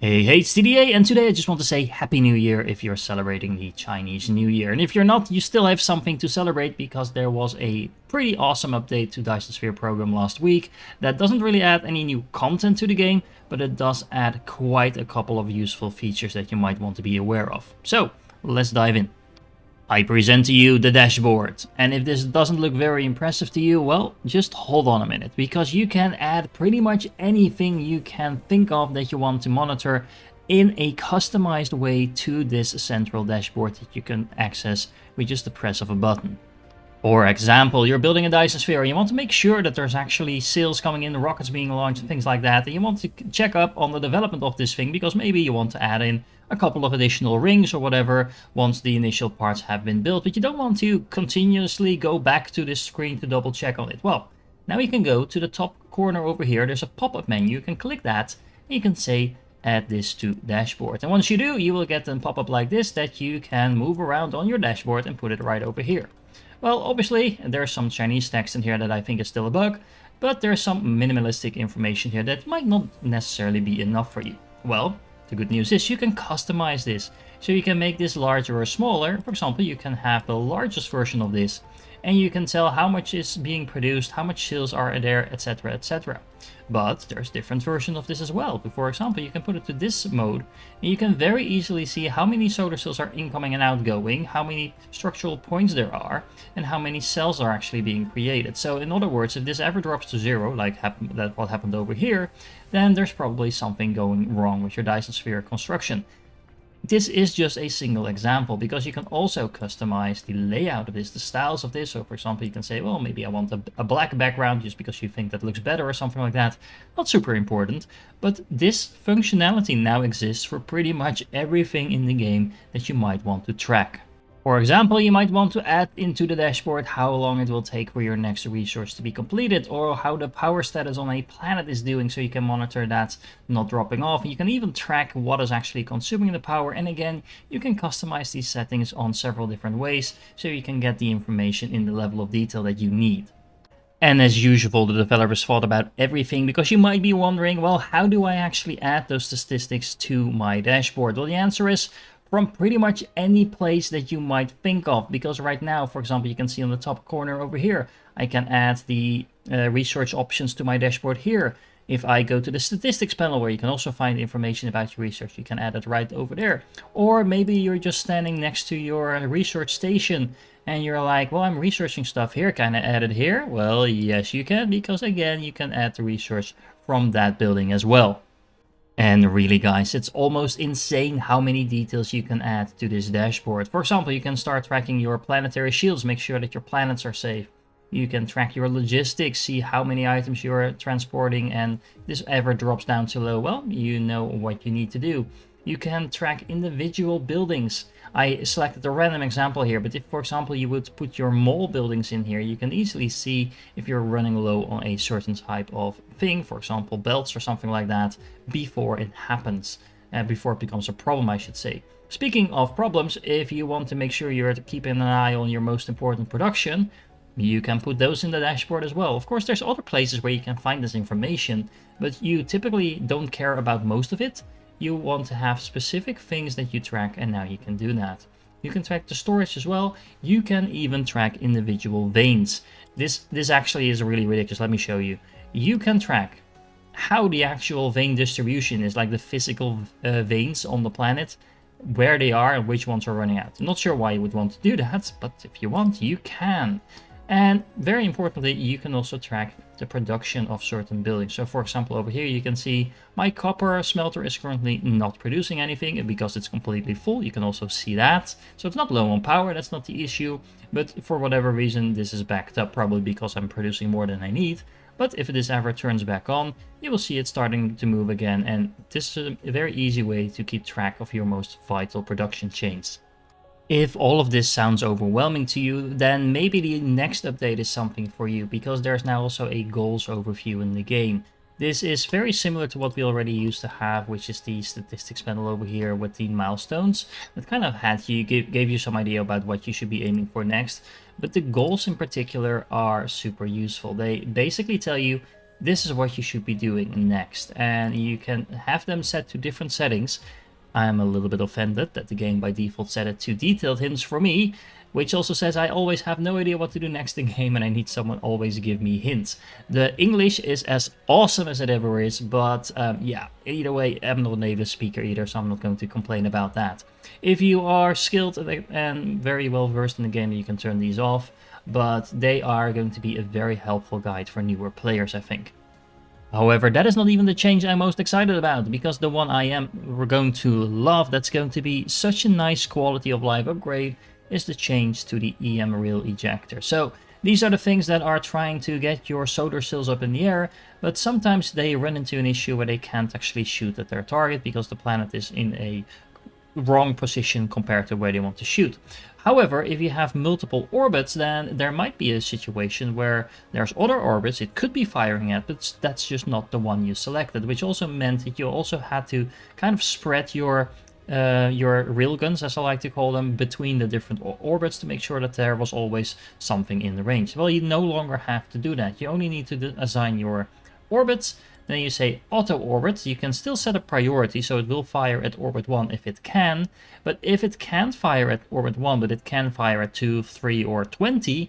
Hey, it's TDA, and today I just want to say Happy New Year if you're celebrating the Chinese New Year. And if you're not, you still have something to celebrate because there was a pretty awesome update to Dyson Sphere Program last week that doesn't really add any new content to the game, but it does add quite a couple of useful features that you might want to be aware of. So, let's dive in. I present to you the dashboard, and if this doesn't look very impressive to you, well, just hold on a minute, because you can add pretty much anything you can think of that you want to monitor in a customized way to this central dashboard that you can access with just the press of a button. For example, you're building a Dyson Sphere and you want to make sure that there's actually sales coming in, rockets being launched, and things like that, and you want to check up on the development of this thing because maybe you want to add in a couple of additional rings or whatever once the initial parts have been built, but you don't want to continuously go back to this screen to double check on it. Well, now you can go to the top corner over here, there's a pop-up menu, you can click that, and you can say add this to dashboard. And once you do, you will get a pop-up like this that you can move around on your dashboard and put it right over here. Well, obviously, there's some Chinese text in here that I think is still a bug, but there's some minimalistic information here that might not necessarily be enough for you. Well, the good news is you can customize this. So you can make this larger or smaller. For example, you can have the largest version of this, and you can tell how much is being produced, how much sales are there, etc, etc. But there's different versions of this as well. For example, you can put it to this mode, and you can very easily see how many solar cells are incoming and outgoing, how many structural points there are, and how many cells are actually being created. So in other words, if this ever drops to zero, like what happened over here, then there's probably something going wrong with your Dyson Sphere construction. This is just a single example because you can also customize the layout of this, the styles of this. So for example, you can say, well, maybe I want a black background just because you think that looks better or something like that. Not super important, but this functionality now exists for pretty much everything in the game that you might want to track. For example, you might want to add into the dashboard how long it will take for your next resource to be completed, or how the power status on a planet is doing, so you can monitor that not dropping off. You can even track what is actually consuming the power, and again, you can customize these settings on several different ways, so you can get the information in the level of detail that you need. And as usual, the developers thought about everything, because you might be wondering, well, how do I actually add those statistics to my dashboard? Well, the answer is from pretty much any place that you might think of, because right now, for example, you can see on the top corner over here, I can add the research options to my dashboard here. If I go to the statistics panel, where you can also find information about your research, you can add it right over there. Or maybe you're just standing next to your research station and you're like, well, I'm researching stuff here, can I add it here? Well, yes, you can, because again, you can add the research from that building as well. And really, guys, it's almost insane how many details you can add to this dashboard. For example, you can start tracking your planetary shields, make sure that your planets are safe. You can track your logistics, see how many items you're transporting, and if this ever drops down to low, well, you know what you need to do. You can track individual buildings. I selected a random example here, but if, for example, you would put your mall buildings in here, you can easily see if you're running low on a certain type of thing, for example, belts or something like that, before it happens, before it becomes a problem, I should say. Speaking of problems, if you want to make sure you're keeping an eye on your most important production, you can put those in the dashboard as well. Of course, there's other places where you can find this information, but you typically don't care about most of it. You want to have specific things that you track, and now you can do that. You can track the storage as well. You can even track individual veins. This actually is really ridiculous. Let me show you. You can track how the actual vein distribution is, like the physical veins on the planet, where they are and which ones are running out. I'm not sure why you would want to do that, but if you want, you can. And very importantly, you can also track the production of certain buildings. So for example, over here you can see my copper smelter is currently not producing anything because it's completely full. You can also see that. So it's not low on power, that's not the issue. But for whatever reason, this is backed up, probably because I'm producing more than I need. But if this ever turns back on, you will see it starting to move again. And this is a very easy way to keep track of your most vital production chains. If all of this sounds overwhelming to you, then maybe the next update is something for you, because there's now also a goals overview in the game. This is very similar to what we already used to have, which is the statistics panel over here with the milestones. It kind of gave you some idea about what you should be aiming for next, but the goals in particular are super useful. They basically tell you this is what you should be doing next. And you can have them set to different settings. I'm a little bit offended that the game by default set it to detailed hints for me, which also says I always have no idea what to do next in game and I need someone always give me hints. The English is as awesome as it ever is, but yeah, either way, I'm not a native speaker either, so I'm not going to complain about that. If you are skilled and very well versed in the game, you can turn these off, but they are going to be a very helpful guide for newer players, I think. However, that is not even the change I'm most excited about, because the one we're going to love, that's going to be such a nice quality of life upgrade, is the change to the EM Rail Ejector. So these are the things that are trying to get your solar sails up in the air, but sometimes they run into an issue where they can't actually shoot at their target because the planet is in a wrong position compared to where they want to shoot. However, if you have multiple orbits, then there might be a situation where there's other orbits it could be firing at, but that's just not the one you selected, which also meant that you also had to kind of spread your railguns, as I like to call them, between the different orbits to make sure that there was always something in the range. Well, you no longer have to do that. You only need to assign your orbits. Then you say auto orbit. You can still set a priority, so it will fire at orbit 1 if it can. But if it can't fire at orbit 1, but it can fire at 2, 3, or 20,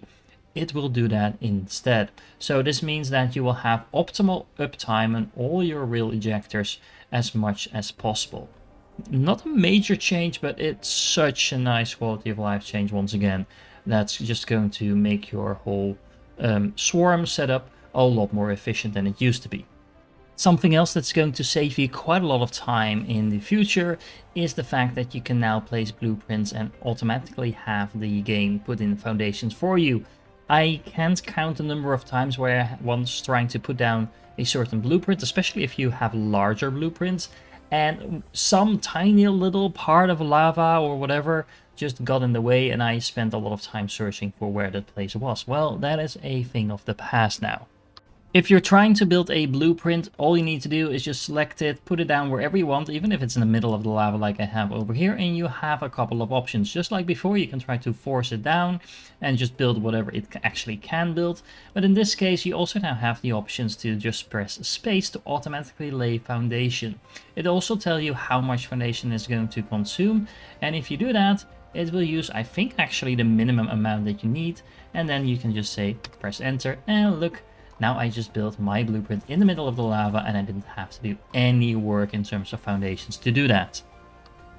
it will do that instead. So this means that you will have optimal uptime on all your rail ejectors as much as possible. Not a major change, but it's such a nice quality of life change once again. That's just going to make your whole swarm setup a lot more efficient than it used to be. Something else that's going to save you quite a lot of time in the future is the fact that you can now place blueprints and automatically have the game put in foundations for you. I can't count the number of times where I was trying to put down a certain blueprint, especially if you have larger blueprints, and some tiny little part of lava or whatever just got in the way and I spent a lot of time searching for where that place was. Well, that is a thing of the past now. If you're trying to build a blueprint, all you need to do is just select it, put it down wherever you want, even if it's in the middle of the lava like I have over here, and you have a couple of options. Just like before, you can try to force it down and just build whatever it actually can build. But in this case, you also now have the options to just press space to automatically lay foundation. It also tells you how much foundation is going to consume, and if you do that, it will use, I think, actually the minimum amount that you need, and then you can just say, press enter, and look, now I just built my blueprint in the middle of the lava and I didn't have to do any work in terms of foundations to do that.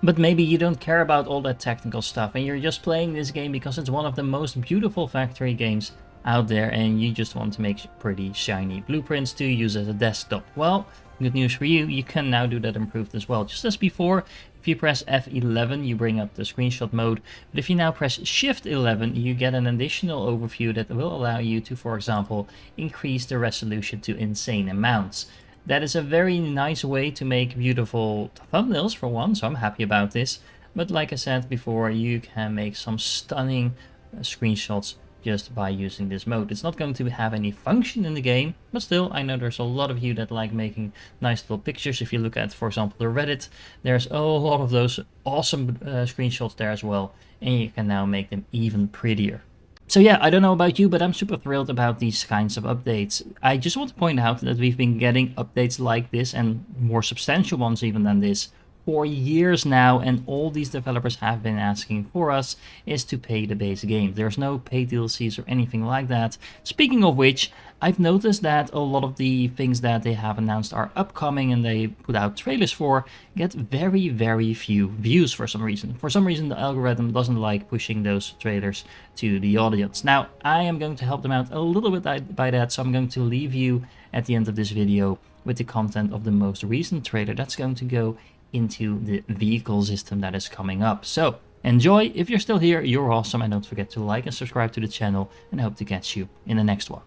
But maybe you don't care about all that technical stuff and you're just playing this game because it's one of the most beautiful factory games out there and you just want to make pretty shiny blueprints to use as a desktop. Well, good news for you, you can now do that improved as well. Just as before, if you press F11, you bring up the screenshot mode, but if you now press Shift 11, you get an additional overview that will allow you to, for example, increase the resolution to insane amounts. That is a very nice way to make beautiful thumbnails for one, so I'm happy about this. But like I said before, you can make some stunning screenshots just by using this mode. It's not going to have any function in the game, but still, I know there's a lot of you that like making nice little pictures. If you look at, for example, the Reddit, there's a lot of those awesome screenshots there as well, and you can now make them even prettier. So yeah, I don't know about you, but I'm super thrilled about these kinds of updates. I just want to point out that we've been getting updates like this, and more substantial ones even than this, for years now, and all these developers have been asking for us is to pay the base game. There's no paid DLCs or anything like that. Speaking of which, I've noticed that a lot of the things that they have announced are upcoming and they put out trailers for get very, very few views for some reason. For some reason, the algorithm doesn't like pushing those trailers to the audience. Now, I am going to help them out a little bit by that, so I'm going to leave you at the end of this video with the content of the most recent trailer that's going to go into the vehicle system that is coming up. So enjoy. If you're still here, you're awesome, and don't forget to like and subscribe to the channel, and I hope to catch you in the next one.